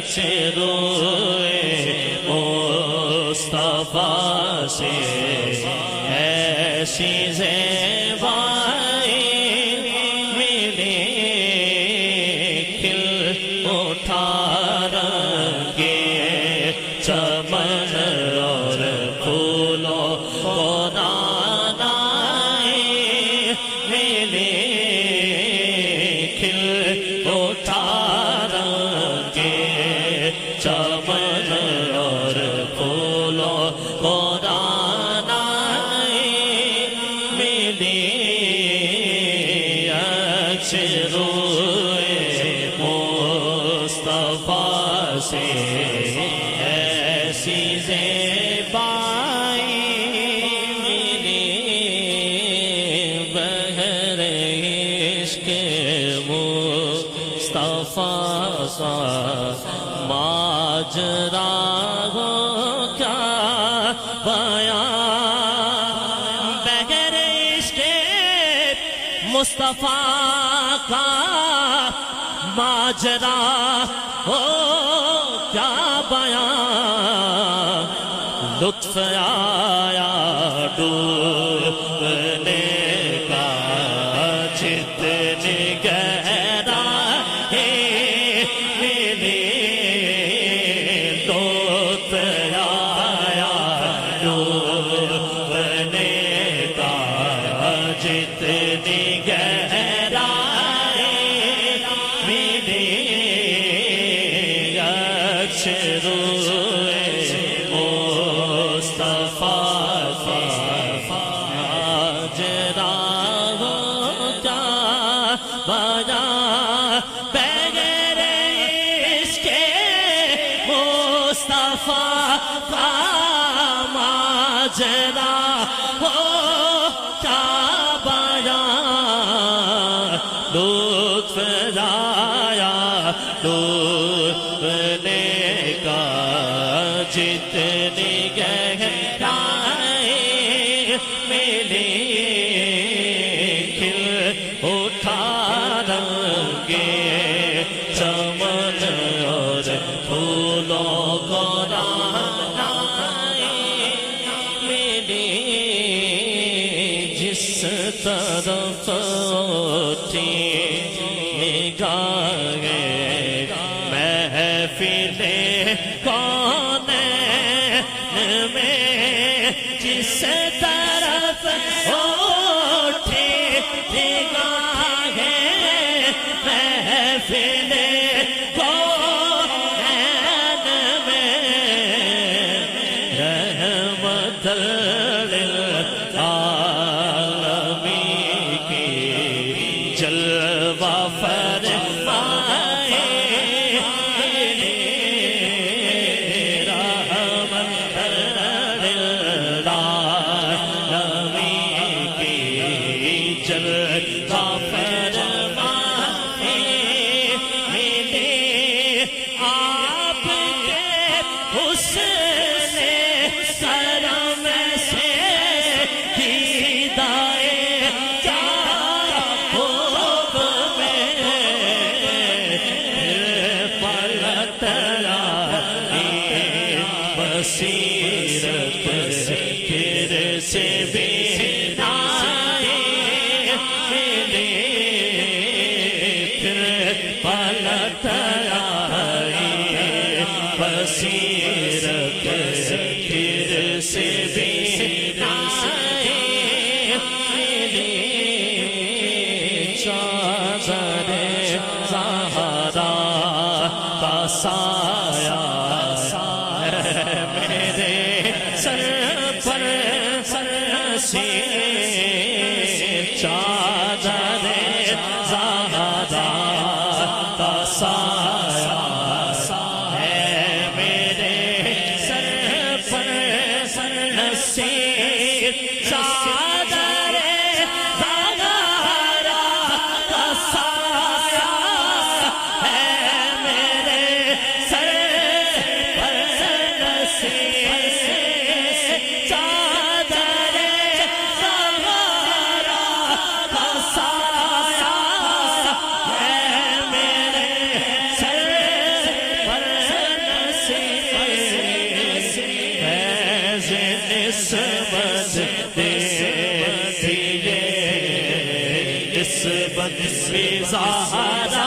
عکس روئے مصطفیٰ سے ایسی زیبائی ملی کھل اٹھا رنگے چمن اور پھولوں کو دانائی ملی کھل اٹھا رنگے چمن اور پھولوں کو دانائی ملی عکس روئے مصطفیٰ سے ایسی زیبائی ملی بہر عشق مصطفیٰ سا ماجرا ہو کیا بیان بغیر عشق مصطفیٰ کا ماجرا ہو کیا بیان لطف آیا ڈوبنے کا جتنی گہرا ہے ملی لطف آیا ڈوبنے کا جتنی گہرا ہے ملی عکس روئے مصطفیٰ سے ماجرا ہو کیا بیان بغیر عشق مصطفیٰ کا ماجرا ہو کیا بیان لطف آیا ڈوبنے کا جتنی گہرائی ملی کھل اٹھا رنگے چمن اور پھولوں کو دانائی ملی جس طرف اٹھی نگاہیں محفل کونین میں جس طرف اٹھی نگاہیں محفل کونین میں رحمت للعالمین کی جلوہ فرمائے رحمت للعالمین کی جلوہ فرمائے ملی آپ کے حسن کرم سے دیدائے بصیرت پھر سے بینائی ملی پھر پلٹ آئی بصیرت پھر سے بینائی ملی چادر زہرا کا سایہ میرے سر پر سے چادر زہرا کا سایہ ہے میرے سر پر سے چادر زہرا کا سایہ ہے میرے سر نسبت دیتی ہے، نسبت بھی زہرا